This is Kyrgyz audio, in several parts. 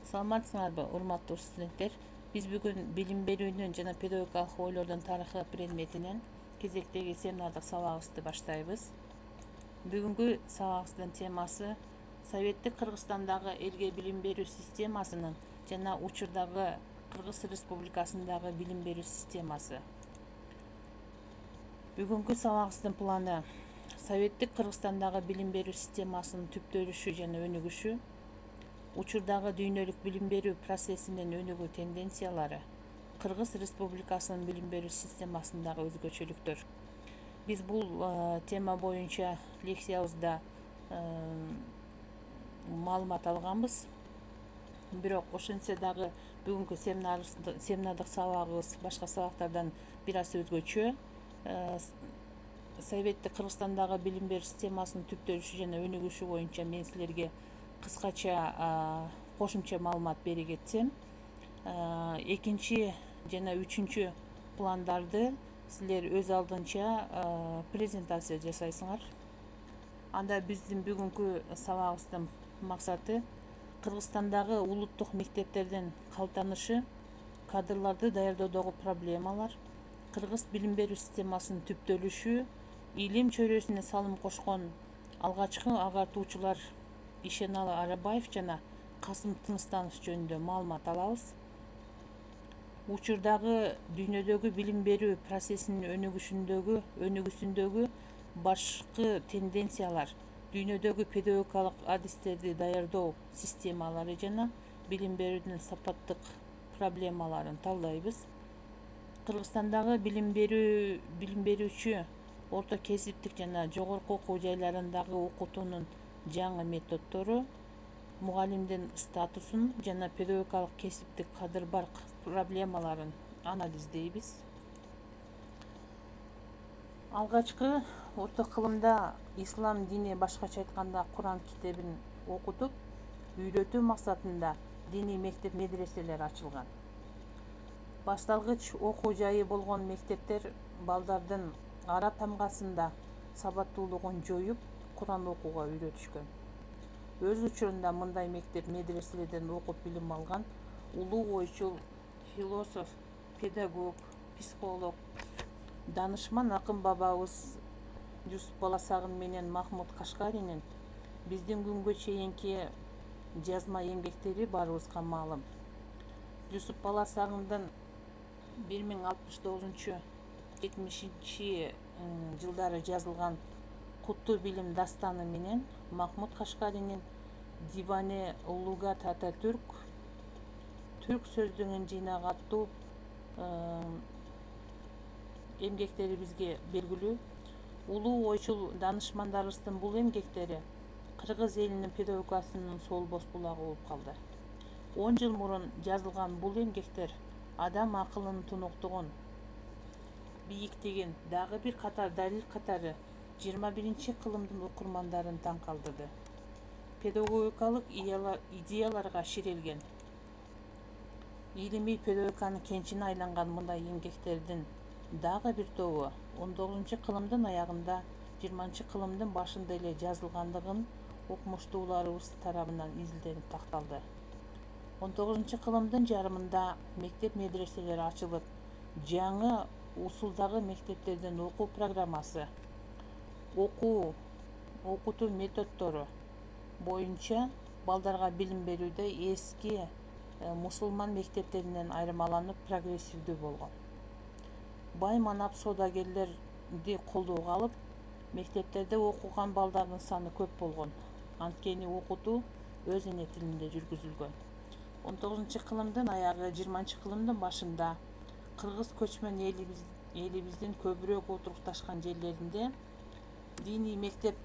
Саламатсыңарбы, урматтуу студенттер? Биз бүгүн билим берүүнүн жана педагогикалык ойлордун тарыхы предметинен кезектеги семинардык сабагыбызды баштайбыз. Бүгүнкү сабагыбыздын темасы Советтик Кыргызстандагы элге билим берүү системасынын жана учурдагы Кыргыз Республикасындагы билим берүү системасы. Бүгүнкү сабагыбыздын планы Советтик Кыргызстандагы билим берүү системасынын түптөлүшү жана өнүгүшү, учурдагы дүйнөлүк билим берүү процессинин өнүгүү тенденциялары, Кыргыз Республикасынын билим берүү системасындагы өзгөчөлүктөр. Биз бул тема боюнча лекциябызда маалымат алганбыз. Бирок ошентсе дагы бүгүнкү семинардык сабагыбыз башка сабактардан бир аз өзгөчө. Советтик Кыргызстандагы билим берүү системасынын түптөлүшү жана өнүгүшү боюнча мен силерге кыскача кошумча маалымат бере кетсем, экинчи жана үчүнчү пландарды силер өз алдынча презентация жасайсыңар. Анда биздин бүгүнкү сабагыбыздын максаты Кыргызстандагы улуттук мектептердин калтанышы, кадрларды даярдоодогу проблемалар, Кыргыз билим берүү системасынын түптөлүшү, илим чөйрөсүнө салым кошкон алгачкы агартуучулар Ишеналы Арабаев жана Касым Тыныстанов жөнүндө маалымат алабыз. Учурдагы дүйнөдөгү билим берүү процессинин өнүгүүсүндөгү башкы тенденциялар, дүйнөдөгү педагогикалык адистерди даярдоо системалары жана билим берүүнүн сапаттык проблемаларын талдайбыз. Кыргызстандагы билим берүүчү орто кесиптик жана жогорку окуу жайларындагы окутуунун жаңы методдору, мугалимдин статусун жана педагогикалык кесиптик кадыр-барк проблемаларын анализдейбиз. Алгачкы орто кылымда ислам дини, башкача айтканда Куран китебин окутуп, үйрөтүү максатында диний мектеп медреселер ачылган. Башталгыч окуу жайы болгон мектептер балдардын ара тамгасында сабаттуулугун жоюп, Куран окууга үйрөтүшкөн. Өз учурунда мындай мектеп медреселерден окуп билим алган улуу ойчул, философ, педагог, психолог, данышман акын бабабыз Жусуп Баласагын менен Махмуд Кашкаринин биздин күнгө чейинки жазма эмгектери баарыбызга маалым. Жусуп Баласагындын 1069-70 жылдары жазылган Куттуу билим дастаны менен Махмуд Кашкаринин Диване Лугат Ататүрк, түрк сөздүгүн жыйнак аттуу эмгектери бизге белгилүү. Улуу ойчул данышмандарыбыздын бул эмгектери Кыргыз элинин педагогикасынын солбос булагы болуп калды. 10 жыл мурун жазылган бул эмгектер адам акылынын тунуктугун, бийиктигин, дагы бир катар далил катары 21 кылымдын окурмандарын таң калтырды. Педагогикалык идеяларга ширелген, илимий педагогиканын кенчине айланган мындай эмгектердин дагы бир тобу 19 кылымдын аягында, 20 кылымдын башында эле жазылгандыгын окумуштууларыбыз тарабынан изилденип такталды. 19 кылымдын жарымында мектеп медреселери ачылып, жаңы усулдагы мектептердин окуу программасы, окутуу методдору боюнча балдарга билим берүүдө эски мусулман мектептеринен айырмаланып прогрессивдүү болгон. Бай манап соодагерлерди колдоого алып, мектептерде окуган балдардын саны көп болгон. Анткени окутуу өз эне тилинде жүргүзүлгөн. 19 кылымдын аягы, 20 кылымдын башында кыргыз көчмөн элибиздин көбүрөөк отурукташкан жерлеринде диний мектеп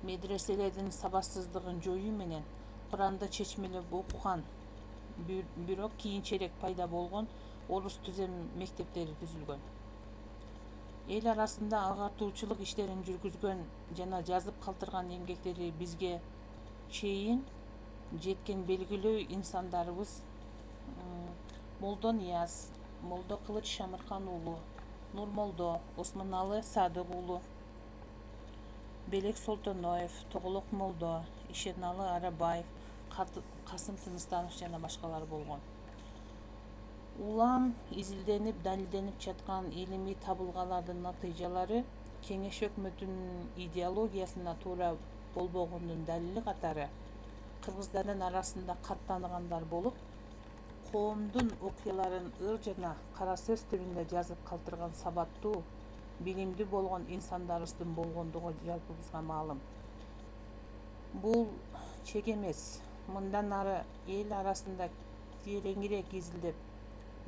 медреселердин сабатсыздыгын жоюу менен Куранды чечмелеп окуган, бирок кийинчерээк пайда болгон орус түзем мектептери түзүлгөн. Эл арасында агартуучулук иштерин жүргүзгөн жана жазып калтырган эмгектери бизге чейин жеткен белгилүү инсандарыбыз Молдо Нияз, Молдо Кылыч Шамыркан уулу, Нурмолдо, Осмоналы Садык уулу, Белек Солтоноев, Тоголок Молдо, Ишеналы Арабаев, Касым Тыныстанов жана башкалар болгон. Улам изилденип, далилденип жаткан илимий табылгалардын натыйжалары Кеңеш өкмөтүнүн идеологиясына туура болбогондун далили катары кыргыздардын арасында каттангандар болуп, коомдун окуяларын ыр жана кара сөз түрүндө жазып калтырган сабаттуу, билимдүү болгон инсандарыбыздын болгондугу жалпыбызга маалым. Бул чек эмес. Мындан ары эл арасында тереңирээк изилдеп,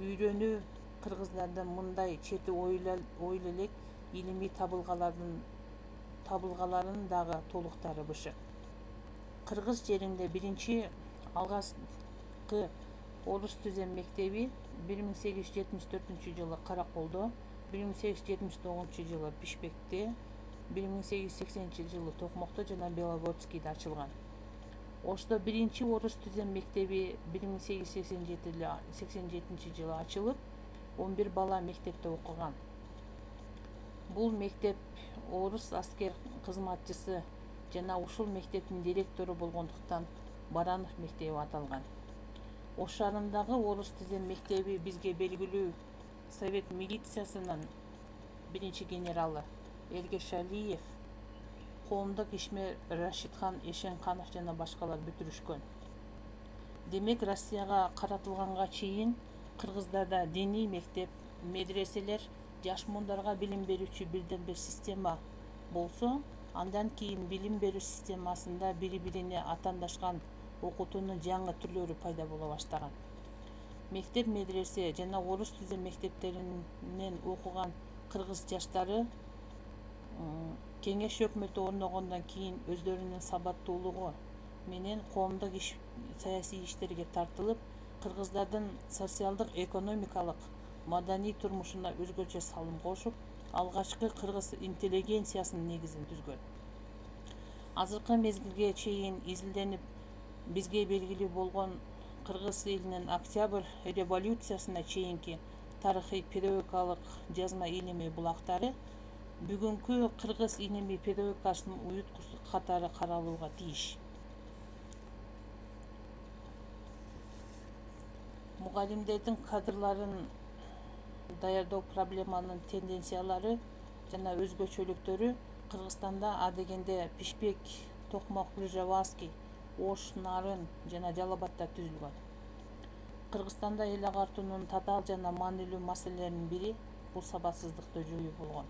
үйрөнүү кыргыздардын мындай чети ойло элек илимий табылгаларын дагы толуктары бышык. Кыргыз жеринде биринчи алгачкы орус түзем мектеби 1874 жылы Караколдо, 1879 Бишкекте, 1880 жылы Токмокто жана Белогорскийде ачылган. Ошто биринчи орус түзем мектеби 1887 жылы ачылып, 11 бала мектепте окуган. Бул мектеп орус аскер кызматчысы жана ушул мектептин директору болгондуктан Баранов мектеби аталган. Ош шаарындагы орус түзем мектеби бизге белгилүү Совет милициясынын биринчи генералы Эргешалиев, коомдук ишмер Рашидхан Эшенканов жана башкалар бүтүрүшкөн. Демек, Россияга каратылганга чейин кыргыздарда диний мектеп, медреселер, жаш муундарга билим берүүчү бирден бир система болсо, андан кийин билим берүү системасында бири-бирине атаандашкан окутуунун жаңы түрлөрү пайда боло баштаган. Мектеп, медресе жана орус түзем мектептеринен окуган кыргыз жаштары Кеңеш өкмөтү орногондон кийин өздөрүнүн сабаттуулугу менен коомдук саясий иштерге тартылып, кыргыздардын социалдык, экономикалык, маданий турмушуна өзгөчө салым кошуп, алгачкы кыргыз интеллигенциясынын негизин түзгөн. Азыркы мезгилге чейин изилденип, бизге белгилүү болгон кыргыз элинин Октябрь революциясына чейинки тарыхый педагогикалык жазма илимий булактары бүгүнкү кыргыз илимий педагогикасынын уюткусу катары каралууга тийиш. Мугалимдердин кадрларын даярдоо проблеманын тенденциялары жана өзгөчөлүктөрү Кыргызстанда адегенде Бишкек, Токмок, Пржевальский, Ош, Нарын жана Жалал Абадта түзүлгөн. Кыргызстанда эл агартуунун татаал жана маанилүү маселелеринин бири бул сабатсыздыкты жоюу болгон.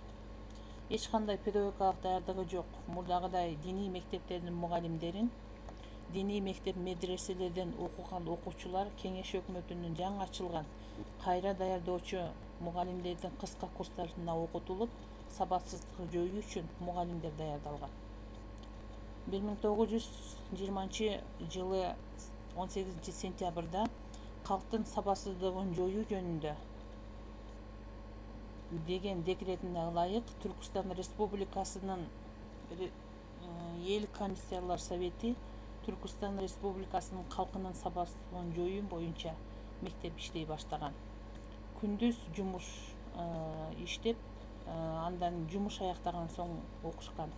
Эч кандай педагогикалык даярдыгы жок мурдагыдай диний мектептердин мугалимдерин, диний мектеп медреселерден окуган окуучулар Кеңеш өкмөтүнүн жаңы ачылган кайра даярдоочу мугалимдердин кыска курстарына окутулуп, сабатсыздыкты жоюу үчүн мугалимдер даярдалган. 1920 жылы 18 сентябрда калктын сабатсыздыгын жоюу жөнүндө деген декретине ылайык Түркүстан Республикасынын Эл комиссиялар совети Түркүстан Республикасынын калкынын сабатсыздыгын жоюу боюнча мектеп иштей баштаган. Күндүз жумуш иштеп, андан жумуш аяктаган соң окушкан.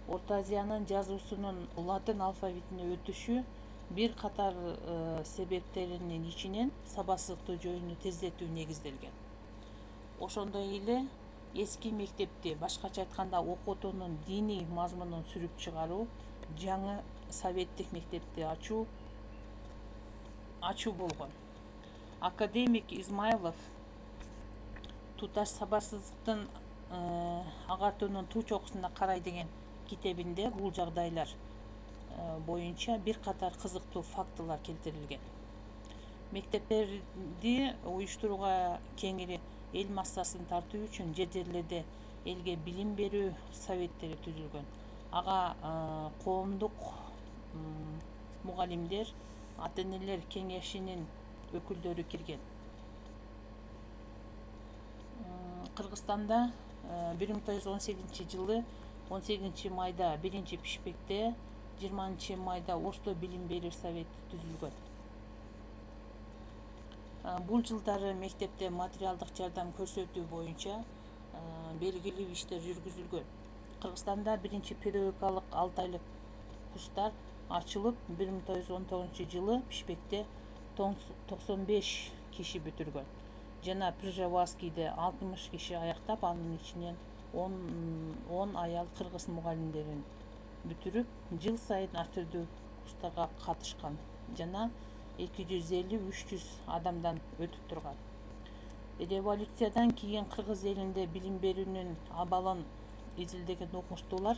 Орто Азиянын жазуусунун латын алфавитине өтүшү бир катар себептеринин ичинен сабатсыздыкты жоюуну тездетүү негизделген. Ошондой эле эски мектепти, башкача айтканда окутуунун диний мазмунун сүрүп чыгаруу, жаңы советтик мектепти ачуу болгон. Академик Измайлов Туташ сабатсыздыктын агартуунун туу чокусуна карай деген китебинде бул жагдайлар боюнча бир катар кызыктуу фактылар келтирилген. Мектептерди уюштурууга кеңири эл массасын тартуу үчүн жер-жерлерде элге билим берүү советтери түзүлгөн. Ага коомдук мугалимдер, ата-энелер кеңешинин өкүлдөрү кирген. Кыргызстанда 1918 жылы 18 майда биринчи Бишкекте, 20 майда Ошто билим берүү совети түзүлгөн. Бул жылдары мектепте материалдык жардам көрсөтүү боюнча белгилүү иштер жүргүзүлгөн. Кыргызстанда биринчи педагогикалык 6 айлык курстар ачылып 1919 Бишкекте 95 киши бүтүргөн жана Пржевальскийде 60 киши аяктап, анын ичинен 10 аял кыргыз мугалимдерин бүтүрүп, жыл сайын ар түрдүү курстарга катышкан жана 250-300 адамдан өтүп турган. Революциядан кийин кыргыз элинде билим берүүнүн абалын изилдеген окумуштуулар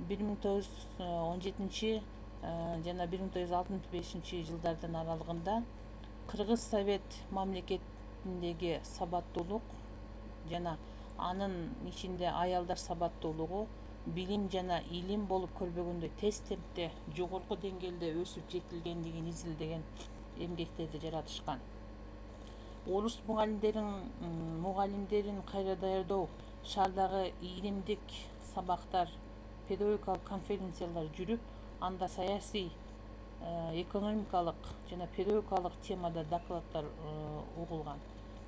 1917 жана 1965 жылдардын аралыгында Кыргыз Совет мамлекетиндеги сабаттуулук жана анын ичинде аялдар сабаттуулугу билим жана илим болуп көрбөгөндөй тез темпте жогорку деңгээлде өсүп жетилгендигин изилдеген эмгектерди жаратышкан. Орус мугалимдерин кайра даярдоо, шаардагы ийримдик сабактар, педагогикалык конференциялар жүрүп, анда саясий, экономикалык жана педагогикалык темада докладдар угулган.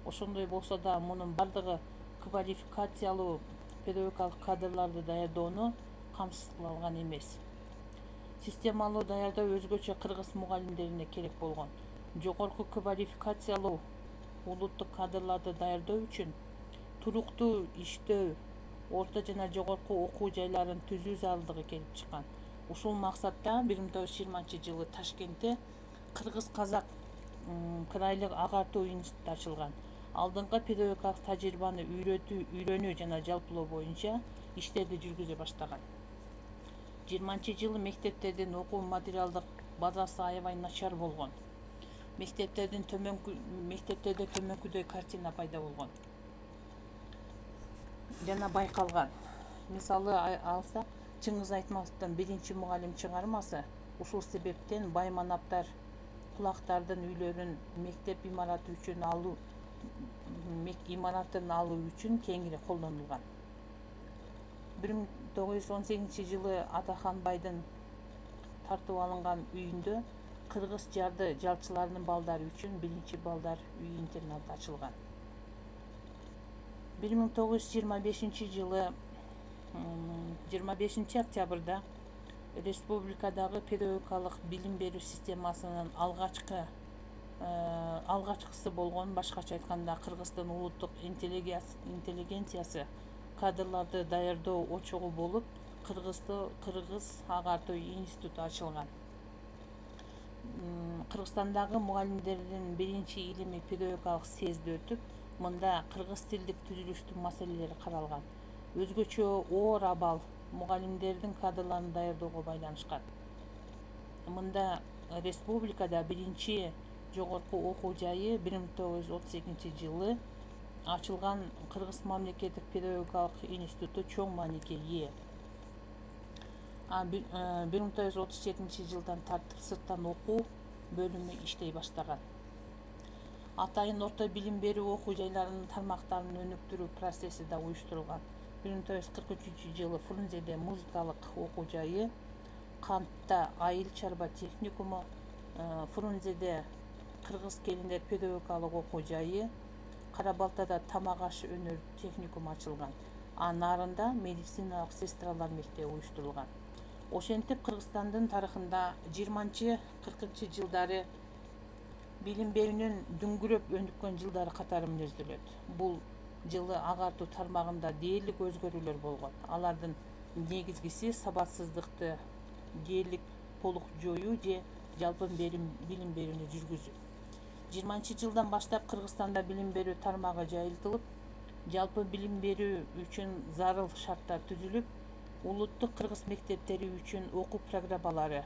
Ошондой болсо да, мунун бардыгы квалификациялуу педагогикалык кадрларды даярдоону камсыз кыла алган эмес. Системалуу даярдоо өзгөчө кыргыз мугалимдерине керек болгон. Жогорку квалификациялуу улуттук кадрларды даярдоо үчүн туруктуу иштөө, орто жана жогорку окуу жайларын түзүү зарылдыгы келип чыккан. Ушул максатта 1920 Ташкентте Кыргыз-Казак Крайлык агартуу институту ачылган. Алдыңкы педагогикалык тажрыйбаны үйрөнүү жана жалпылоо боюнча иштерди жүргүзө баштаган. 20 мектептердин окуу материалдык базасы аябай начар болгон. Мектептерде төмөнкүдөй картина пайда болгон жана байкалган. Мисалы алсак, Чыңгыз Айтматовдун биринчи мугалим чыгармасы ушул себептен байманаптар кулактардын үйлөрүн мектеп имаратын алуу үчүн кеңири колдонулган. 1918 Атаханбайдын тартып алынган үйүндө кыргыз жарды жалчыларынын балдары үчүн биринчи балдар үй интернаты ачылган. 1925 25 октябрда республикадагы педагогикалык билим берүү системасынын алгачкысы болгон, башкача айтканда, Кыргыздын улуттук интеллигенциясы кадрларды даярдоо очогу болуп, Кыргыз агартуу институту ачылган. Кыргызстандагы мугалимдердин биринчи илимий педагогикалык съезди өтүп, мында кыргыз тилдик түзүлүштүн маселелери каралган. Өзгөчө оор абал мугалимдердин кадрларын даярдоого байланышкан. Мында республикада биринчи жогорку окуу жайы 1932 ачылган Кыргыз мамлекеттик педагогикалык институту чоң мааниге ээ. 1937 жылдан тартып сырттан окуу бөлүмү иштей баштаган. Атайын орто билим берүү окуу жайларынын тармактарын өнүктүрүү процесси да уюштурулган. 1943 Фрунзеде музыкалык окуу жайы, Кантта айыл чарба техникуму, Фрунзеде кыргыз келиндер педагогикалык окуу жайы, Кара Балтада тамак аш өнөр техникуму ачылган. Нарында медициналык сестралар мектеби уюштурулган. Ошентип Кыргызстандын тарыхында 20-40 жылдары билим берүүнүн дүңгүрөп өнүккөн жылдары катары мүнөздөлөт. Бул жылы агартуу тармагында дээрлик өзгөрүүлөр болгон. Алардын негизгиси сабатсыздыкты дээрлик толук жоюу же жалпы билим берүүнү жүргүзүү. 20 жылдан баштап Кыргызстанда билим берүү тармагы жайылтылып, жалпы билим берүү үчүн зарыл шарттар түзүлүп, улуттук кыргыз мектептери үчүн окуу программалары,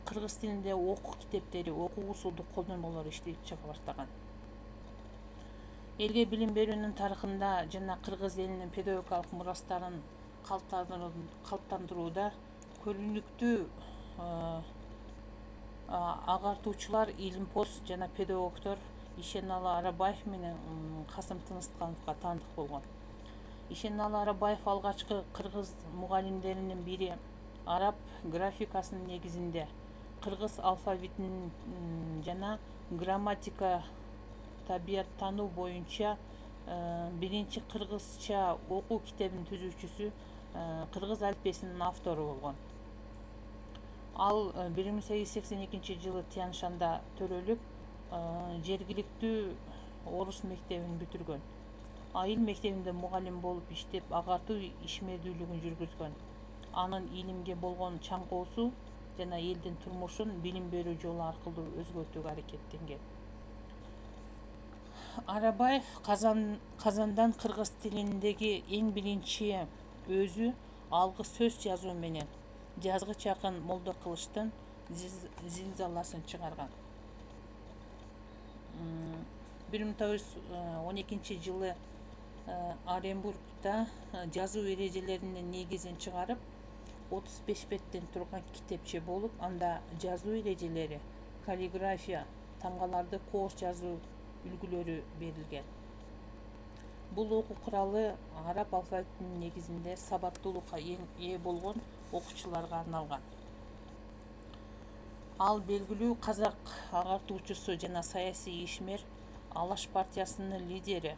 кыргыз тилинде окуу китептери, окуу усулдук колдонмолору иштеп чыга баштаган. Элге билим берүүнүн тарыхында жана кыргыз элинин педагогикалык мурастарын калыптандырууда көрүнүктүү агартуучулар илимпоз жана педагогдор Ишеналы Арабаев менен Касым Тыныскановго таандык болгон. Ишеналы Арабаев алгачкы кыргыз мугалимдеринин бири. Араб графикасынын негизинде кыргыз алфавитинин жана грамматика, табияттануу боюнча биринчи кыргызча окуу китебин түзүүчүсү, кыргыз алфавитинин автору болгон. Ал 1882 жылы Тянь-Шанда төрөлүп, жергиликтүү орус мектебин бүтүргөн. Айыл мектебинде мугалим болуп иштеп, агартуу ишмердүүлүгүн жүргүзгөн. Анын илимге болгон чаңкоосу жана элдин турмушун билим берүү жолу аркылуу өзгөртүүгө аракеттенген. Арабаев Казандан кыргыз тилиндеги эң биринчи өзү алгы сөз жазуу менен жазгыч акын Молдо Кылычтын Зилзаласын чыгарган. 1912-жылы Оренбургда жазуу эрежелеринин негизин чыгарып, 35 беттен турган китепче болуп, анда жазуу эрежелери, каллиграфия, тамгаларды кооз жазуу үлгүлөрү берилген. Бул окуу куралы араб алфавитинин негизинде сабаттуулукка ээ болгон окуучуларга арналган. Ал белгилүү казак агартуучусу жана саясий ишмер, Алаш партиясынын лидери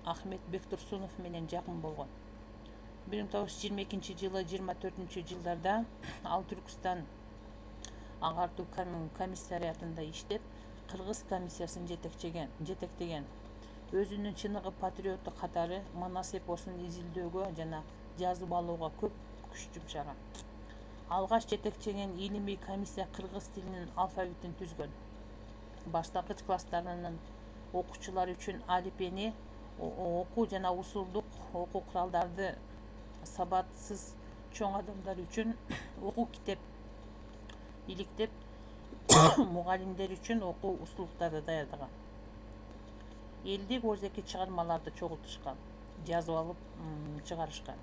Ахмет Бектурсунов менен жакын болгон. 1922-жылы 24-жылдарда ал Түркүстан агартуу комиссариатында иштеп, кыргыз комиссиясын жетектеген. Өзүнүн чыныгы патриотту катары Манас эпосун изилдөөгө жана жазып алууга көп күч жумшаган. Алгаш жетектеген илимий комиссия кыргыз тилинин алфавитин түзгөн. Баштангыч класстарынын окуучулары үчүн алифбени, окуу жана усулдук окуу куралдарды, сабатсыз чоң адамдар үчүн окуу китеп иликтеп, мугалимдер үчүн окуу услугдарды даярдаган. Элдик өзеки чыгармаларды чогултушкан, жазып алып чыгарышкан.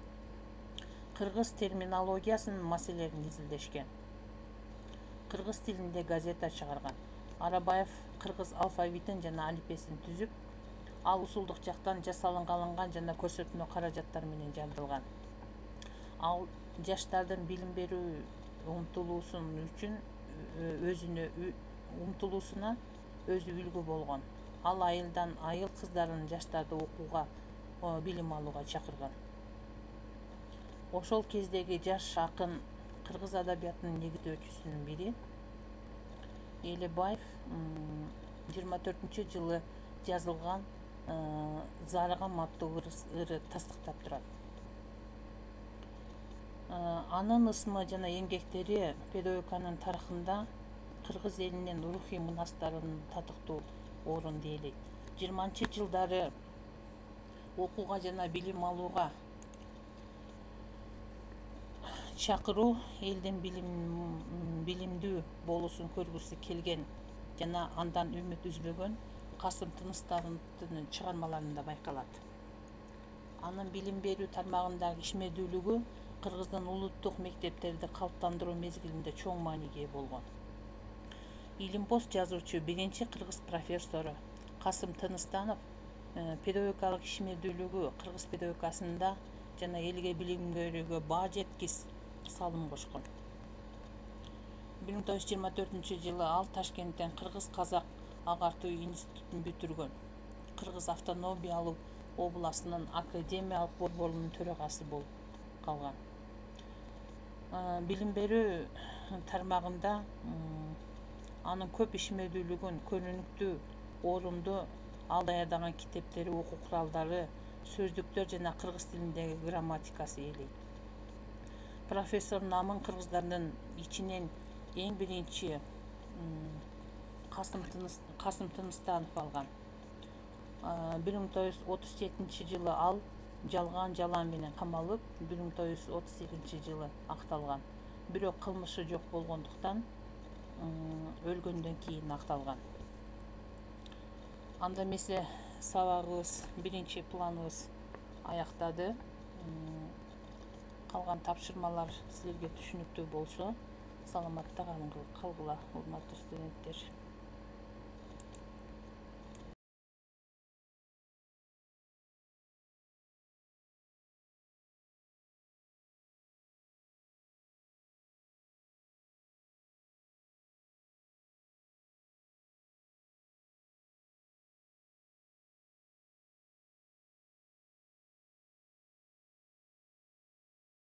Кыргыз терминологиясынын маселелерин изилдешкен. Кыргыз тилинде газета чыгарган. Арабаев кыргыз алфавитин жана алифбесин түзүп, ал усулдук жактан жасалынган жана көрсөтмө каражаттар менен жабдылган. Ал жаштардын билим берүү умтулуусуна өзү үлгү болгон. Ал айыл кыздарын, жаштарды окууга, билим алууга чакырган. Ошол кездеги жаш акын кыргыз адабиятынын негиздөөчүсүнүн бири Элебаев 24-жылы жазылган Зарыгам аттуу ыры тастыктап турат. Анын ысмы жана эмгектери педагогиканын тарыхында кыргыз элинин рухий мунастарын татыктуу орун ээлейт. 20-жылдары окууга жана билим алууга чакыруу, элдин билимдүү болуусун көргүсү келген жана андан үмүт үзбөгөн Касым Тыныстановдун чыгармаларында байкалат. Анын билим берүү тармагындагы ишмердүүлүгү Кыргыздын улуттук мектептерди калыптандыруу мезгилинде чоң мааниге ээ болгон. Илимпоз жазуучу биринчи кыргыз профессору Касым Тыныстанов педагогикалык ишмердүүлүгү кыргыз педагогикасында жана элге билим берүүгө баа жеткис салым кошкон. 1924-жылы ал Ташкенттен Кыргыз-Казак агартуу институтун бүтүргөн. Кыргыз автономиялуу областынын академиялык борборунун төрагасы болуп калган. Билим берүү тармагында анын көп ишмердүүлүгүн көрүнүктүү орунду ал даярдаган китептери, окуу куралдары, сөздүктөр жана кыргыз тилиндеги грамматикасы ээлейт. Профессор намын кыргыздардын ичинен эң биринчи Касым Тыныстанов алган. 1937-жылы ал жалган жалаа менен камалып, 1938-жылы акталган. Бирок кылмышы жок болгондуктан өлгөндөн кийин акталган. Анда эмесе сабагыбыз, биринчи планыбыз аяктады. Калган тапшырмалар силерге түшүнүктүү болсо, саламатта калгыла, урматтуу студенттер.